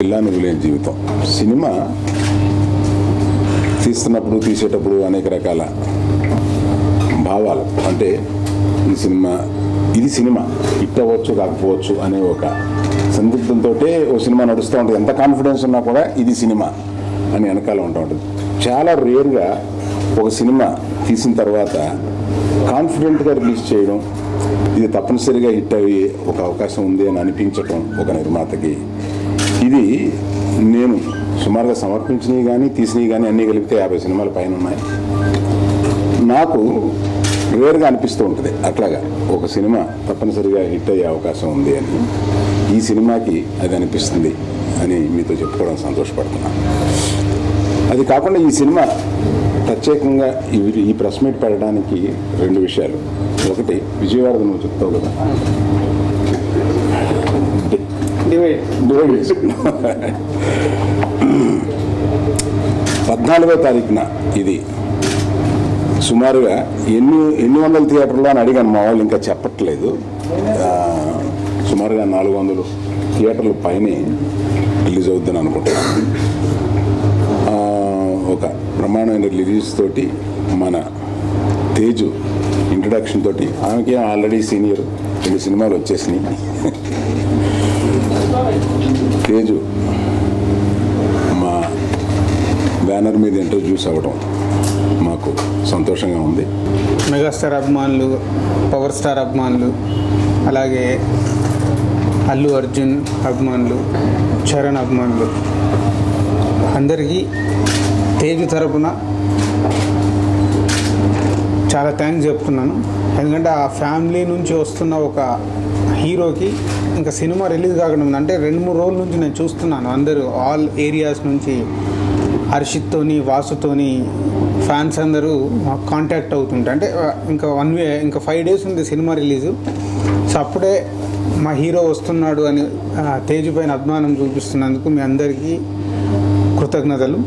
ఇల్లానికి లేని జీవితం. సినిమా తీస్తున్నప్పుడు తీసేటప్పుడు అనేక రకాల భావాలు, అంటే ఇది సినిమా హిట్ అవ్వచ్చు కాకపోవచ్చు అనే ఒక సందిగ్ధంతో ఓ సినిమా నడుస్తూ ఉంటుంది. ఎంత కాన్ఫిడెన్స్ ఉన్నా కూడా ఇది సినిమా అని వెనకాల ఉంటూ ఉంటుంది. చాలా రేర్గా ఒక సినిమా తీసిన తర్వాత కాన్ఫిడెంట్గా రిలీజ్ చేయడం, ఇది తప్పనిసరిగా హిట్ అయ్యే ఒక అవకాశం ఉంది అని అనిపించటం ఒక నిర్మాతకి. ఇది నేను సుమారుగా సమర్పించినవి కానీ తీసినవి కానీ అన్నీ కలిపితే 50 సినిమాల పైన ఉన్నాయి. నాకు రేర్గా అనిపిస్తూ ఉంటుంది అట్లాగా ఒక సినిమా తప్పనిసరిగా హిట్ అయ్యే అవకాశం ఉంది అని. ఈ సినిమాకి అది అనిపిస్తుంది అని మీతో చెప్పుకోవడం సంతోషపడుతున్నాను. అది కాకుండా ఈ సినిమా ప్రత్యేకంగా ఈ ప్రెస్ మీట్ పెట్టడానికి 2 విషయాలు. ఒకటి, విజయవాడ నువ్వు చెప్తావు కదా, 14వ తారీఖున ఇది సుమారుగా ఎన్ని వందల థియేటర్లో అని అడిగాను. మా వాళ్ళు ఇంకా చెప్పట్లేదు. సుమారుగా 400 థియేటర్ల పైనే రిలీజ్ అవుద్దని అనుకుంటున్నాను. ఒక ప్రమాణమైన రిలీజ్ తోటి మన తేజు ఇంట్రడక్షన్ తోటి, ఆమెకి ఆల్రెడీ సీనియర్ 2 సినిమాలు వచ్చేసినాయి. తేజు మా బ్యానర్ మీద ఇంట్రడ్యూస్ అవ్వడం మాకు సంతోషంగా ఉంది. మెగాస్టార్ అభిమానులు, పవర్ స్టార్ అభిమానులు, అలాగే అల్లు అర్జున్ అభిమానులు, చరణ్ అభిమానులు అందరికీ తేజు తరపున చాలా థ్యాంక్స్ చెప్తున్నాను. ఎందుకంటే ఆ ఫ్యామిలీ నుంచి వస్తున్న ఒక హీరోకి ఇంకా సినిమా రిలీజ్ కాకుండా అంటే 2-3 రోజుల నుంచి నేను చూస్తున్నాను. అందరూ ఆల్ ఏరియాస్ నుంచి హర్షిత్తోని, వాసుతోని ఫ్యాన్స్ అందరూ కాంటాక్ట్ అవుతుంటారు. అంటే ఇంకా 5 days ఉంది సినిమా రిలీజు. సో అప్పుడే మా హీరో వస్తున్నాడు అని తేజు పైన అభిమానం చూపిస్తున్నందుకు మీ అందరికీ కృతజ్ఞతలు.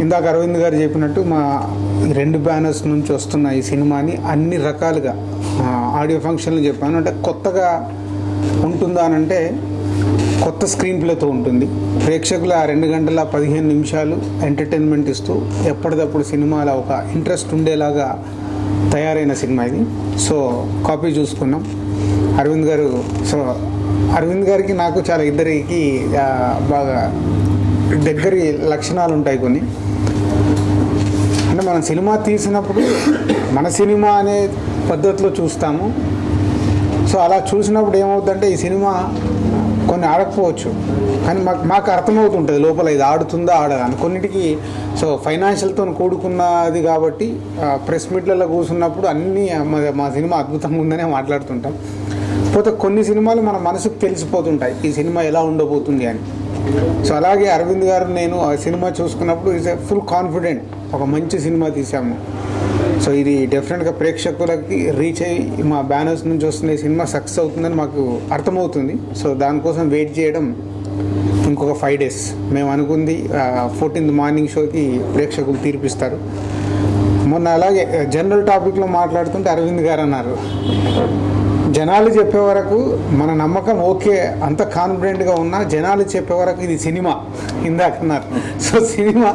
ఇందాక అరవింద్ గారు చెప్పినట్టు మా 2 బ్యానర్స్ నుంచి వస్తున్న ఈ సినిమాని అన్ని రకాలుగా ఆడియో ఫంక్షన్లు చెప్పాను. అంటే కొత్తగా ఉంటుందా అని అంటే కొత్త స్క్రీన్ ప్లేతో ఉంటుంది. ప్రేక్షకులు ఆ 2 గంటల 15 నిమిషాలు ఎంటర్టైన్మెంట్ ఇస్తూ ఎప్పటికప్పుడు సినిమాలో ఒక ఇంట్రెస్ట్ ఉండేలాగా తయారైన సినిమా ఇది. సో కాపీ చూసుకున్నాం అరవింద్ గారు. సో అరవింద్ గారికి నాకు చాలా ఇద్దరికి బాగా దగ్గరి లక్షణాలు ఉంటాయి కొన్ని. అంటే మనం సినిమా తీసినప్పుడు మన సినిమా అనే పద్ధతిలో చూస్తాము. సో అలా చూసినప్పుడు ఏమవుతుందంటే ఈ సినిమా కొన్ని ఆడకపోవచ్చు, కానీ మాకు అర్థమవుతుంటుంది లోపల ఇది ఆడుతుందా ఆడదా అని కొన్నిటికి. సో ఫైనాన్షియల్తో కూడుకున్నది కాబట్టి ప్రెస్ మీట్లలో కూర్చున్నప్పుడు అన్నీ మా సినిమా అద్భుతంగా ఉందనే మాట్లాడుతుంటాం. పోతే కొన్ని సినిమాలు మన మనసుకు తెలిసిపోతుంటాయి ఈ సినిమా ఎలా ఉండబోతుంది అని. సో అలాగే అరవింద్ గారు నేను ఆ సినిమా చూసుకున్నప్పుడు ఈజ్ ఫుల్ కాన్ఫిడెంట్, ఒక మంచి సినిమా తీసాము. సో ఇది డెఫినెట్గా ప్రేక్షకులకి రీచ్ అయ్యి మా బ్యానర్స్ నుంచి వస్తున్న ఈ సినిమా సక్సెస్ అవుతుందని మాకు అర్థమవుతుంది. సో దానికోసం వెయిట్ చేయడం ఇంకొక 5 days. మేము అనుకుంది 14th మార్నింగ్ షోకి ప్రేక్షకులు తీర్పిస్తారు. మొన్న అలాగే జనరల్ టాపిక్లో మాట్లాడుతుంటే అరవింద్ గారు అన్నారు, జనాలు చెప్పే వరకు మన నమ్మకం ఓకే, అంత కాన్ఫిడెంట్గా ఉన్నా జనాలు చెప్పే వరకు ఇది సినిమా ఇందాకన్నారు. సో సినిమా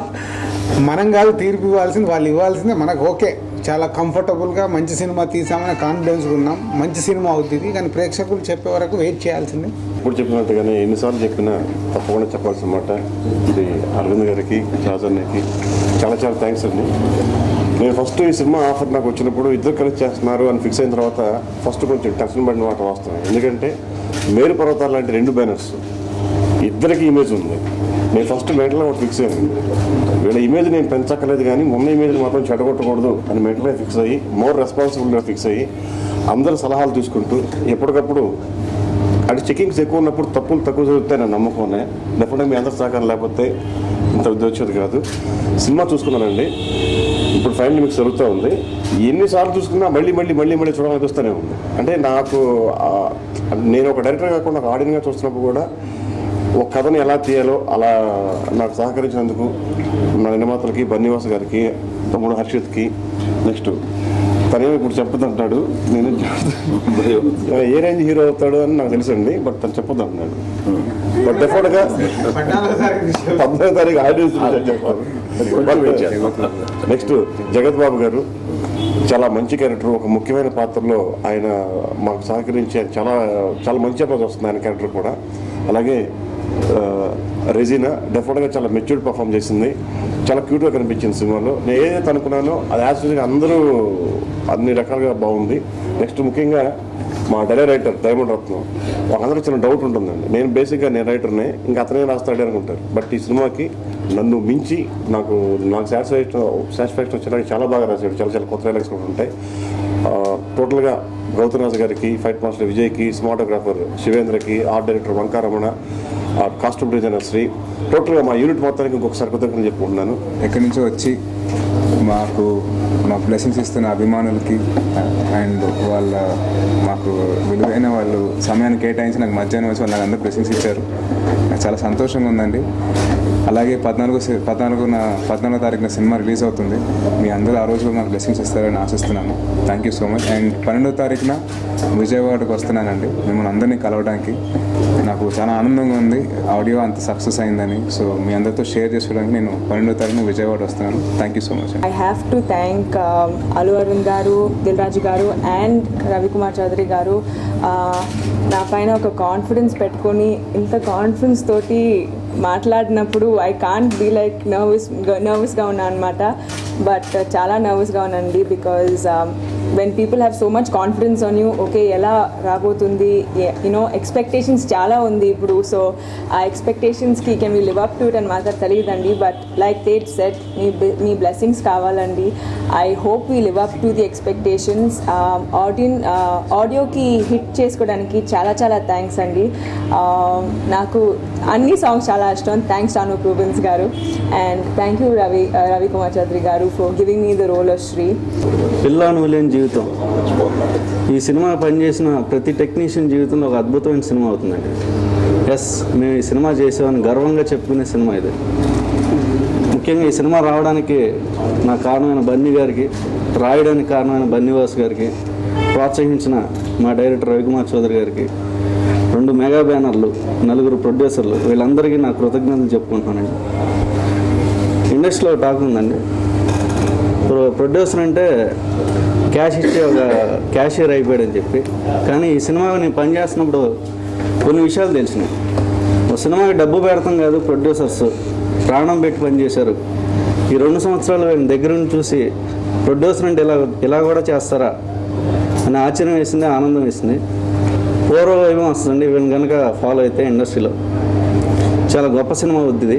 మనం కాదు తీర్పు ఇవ్వాల్సింది, వాళ్ళు ఇవ్వాల్సిందే. మనకు ఓకే, చాలా కంఫర్టబుల్గా మంచి సినిమా తీసామని కాన్ఫిడెన్స్గా ఉన్నాం, మంచి సినిమా అవుతుంది. కానీ ప్రేక్షకులు చెప్పే వరకు వెయిట్ చేయాల్సిందే. ఇప్పుడు చెప్పినట్టుగానే ఎన్నిసార్లు చెప్పినా తప్పకుండా చెప్పాల్సిన మాట ఇది అరవింద్ గారికి, రాజన్నకి చాలా చాలా థ్యాంక్స్ అండి. నేను ఫస్ట్ ఈ సినిమా ఆఫర్ నాకు వచ్చినప్పుడు ఇద్దరు కలిసి చేస్తున్నారు అని ఫిక్స్ అయిన తర్వాత ఫస్ట్ కొంచెం టెన్షన్ పడిన మాట వాస్తవం. ఎందుకంటే మేరు పర్వతాలు లాంటి 2 బ్యానర్స్, ఇద్దరికి ఇమేజ్ ఉంది. నేను ఫస్ట్ మెంటల్గా ఒకటి ఫిక్స్ అయ్యాను, వీళ్ళ ఇమేజ్ నేను పెంచక్కలేదు కానీ మొన్న ఇమేజ్ మాత్రం చెడగొట్టకూడదు అని మెంటల్గా ఫిక్స్ అయ్యి మోర్ రెస్పాన్సిబుల్గా ఫిక్స్ అయ్యి అందరు సలహాలు తీసుకుంటూ ఎప్పటికప్పుడు అంటే చెకింగ్స్ ఎక్కువ ఉన్నప్పుడు తప్పులు తక్కువ జరుగుతాయి నా నమ్మకం. డెఫినెట్గా మీ అందరి సహకారం లేకపోతే ఇంత వచ్చేది కాదు. సినిమా చూసుకున్నానండి, ఇప్పుడు ఫైనల్ మీకు జరుగుతూ ఉంది. ఎన్నిసార్లు చూసుకున్నా మళ్ళీ చూడాలనిపిస్తూనే ఉంది. అంటే నాకు నేను ఒక డైరెక్టర్ కాకుండా ఒక ఆడియన్గా చూస్తున్నప్పుడు కూడా ఒక కథను ఎలా తీయాలో అలా నాకు సహకరించినందుకు నా నిర్మాతలకి, బన్నీవాస్ గారికి, తమ్ముడు హర్షిత్కి, నెక్స్ట్ తనేమో ఇప్పుడు చెప్పొద్దు అంటున్నాడు. నేను ఏ రేంజ్ హీరో అవుతాడు అని నాకు తెలుసండి, బట్ తను చెప్పొద్దు అంటున్నాడు. బట్ డెఫినెట్గా 19వ తారీఖు ఆడియన్స్ నెక్స్ట్ జగత్ బాబు గారు చాలా మంచి క్యారెక్టర్, ఒక ముఖ్యమైన పాత్రలో ఆయన మాకు సహకరించి చాలా చాలా మంచి అప్రోచ్ వస్తుంది ఆయన క్యారెక్టర్ కూడా. అలాగే రెజీనా డెఫినెట్గా చాలా మెచ్యూర్డ్ పర్ఫామ్ చేసింది, చాలా క్యూట్గా కనిపించింది సినిమాలో. నేను ఏదైతే అనుకున్నానో అది యాక్చువల్గా అందరూ అన్ని రకాలుగా బాగుంది. నెక్స్ట్ ముఖ్యంగా మా రైటర్ డైమండ్ రత్నం, వాళ్ళందరూ చిన్న డౌట్ ఉంటుందండి. నేను బేసిక్గా నేను రైటర్నే, ఇంకా అతనే రాస్తాడే అనుకుంటారు. బట్ ఈ సినిమాకి నన్ను మించి నాకు సాటిస్ఫాక్షన్ వచ్చేలాగా చాలా బాగా రాశాడు. చాలా చాలా కొత్త డైలాగ్స్ కూడా ఉంటాయి. టోటల్గా గౌతమ్ రాజు గారికి, ఫైట్ మాస్టర్ విజయ్కి, సినిమాటోగ్రాఫర్ శివేంద్రకి, ఆర్ట్ డైరెక్టర్ వంకారమణ, కాస్ట్యూమ్ డిజైనర్ శ్రీ, టోటల్గా మా యూనిట్ మొత్తానికి ఇంకొకసారి కృతజ్ఞతలు చెప్పుకుంటున్నాను. ఎక్కడి నుంచో వచ్చి మాకు బ్లెస్సింగ్స్ ఇస్తున్న అభిమానులకి అండ్ మాకు విలువైన వాళ్ళు సమయాన్ని కేటాయించి నాకు మధ్యాహ్నం వచ్చి వాళ్ళు నాకు అందరూ బ్లెస్సింగ్స్ ఇచ్చారు. నాకు చాలా సంతోషంగా ఉందండి. అలాగే 14వ తారీఖున సినిమా రిలీజ్ అవుతుంది. మీ అందరూ ఆ రోజు కూడా నాకు బ్లెస్సింగ్స్ ఇస్తారని ఆశిస్తున్నాను. Thank you so much. And 12వ తారీఖున విజయవాడకు వస్తున్నానండి మిమ్మల్ని అందరినీ కలవడానికి. నాకు చాలా ఆనందంగా ఉంది ఆడియో అంత సక్సెస్ అయిందని. సో మీ అందరితో షేర్ చేసుకోవడానికి నేను 12వ తారీఖున విజయవాడ వస్తున్నాను. Thank you so much. I have to thank Allu Arvind garu, Dil Raju garu and Ravi Kumar Chaudhary garu. నా పైన ఒక కాన్ఫిడెన్స్ పెట్టుకొని ఇంత కాన్ఫిడెన్స్ తోటి మాట్లాడినప్పుడు ఐ కాంట్ బీ లైక్ నర్వస్గా ఉన్నా అనమాట. బట్ చాలా నర్వస్గా ఉన్నానండి. Because when people have so much confidence on you, okay ఎలా రాబోతుంది, యూనో ఎక్స్పెక్టేషన్స్ చాలా ఉంది ఇప్పుడు. సో ఆ ఎక్స్పెక్టేషన్స్కి can we live up to it అని మాత్రం తెలియదండి. బట్ లైక్ దేట్ సెట్ మీ బ్లెస్సింగ్స్ కావాలండి. I hope we live up to the expectations. ఆడియోకి హిట్ చేసుకోవడానికి చాలా చాలా థ్యాంక్స్ అండి. నాకు అన్ని సాంగ్స్ చాలా ఇష్టం. Thanks Anup Rubens garu and thank you Ravi Kumar Chowdary garu for giving me the role of Sri. పిల్లాను లేని జీవితం, ఈ సినిమా పనిచేసిన ప్రతి టెక్నీషియన్ జీవితంలో ఒక అద్భుతమైన సినిమా అవుతుందండి. ఎస్, మేము ఈ సినిమా చేసామని గర్వంగా చెప్పుకునే సినిమా ఇది. ముఖ్యంగా ఈ సినిమా రావడానికి నా కారణమైన బన్నీ గారికి, రాయడానికి కారణమైన బన్నీవాస్ గారికి, ప్రోత్సహించిన మా డైరెక్టర్ రవికుమార్ చౌదరి గారికి, 2 మెగా బ్యానర్లు, 4 ప్రొడ్యూసర్లు, వీళ్ళందరికీ నా కృతజ్ఞతలు చెప్పుకుంటున్నానండి. ఇండస్ట్రీలో టాక్ ఉందండి, ప్రొడ్యూసర్ అంటే క్యాష్ ఇచ్చే ఒక క్యాషియర్ అయిపోయాడని చెప్పి. కానీ ఈ సినిమా నేను పనిచేస్తున్నప్పుడు కొన్ని విషయాలు తెలిసినాయి. ఒక సినిమాకి డబ్బు పెడతాం కాదు, ప్రొడ్యూసర్స్ ప్రాణం పెట్టి పనిచేశారు. ఈ 2 సంవత్సరాలు వీళ్ళని దగ్గర నుంచి చూసి ప్రొడ్యూసర్ అంటే ఇలా కూడా చేస్తారా అని ఆశ్చర్యం వేసింది, ఆనందం వేసింది. పూర్వ వైభవం వస్తుందండి వీళ్ళని కనుక ఫాలో అయితే ఇండస్ట్రీలో. చాలా గొప్ప సినిమా అవుతుంది.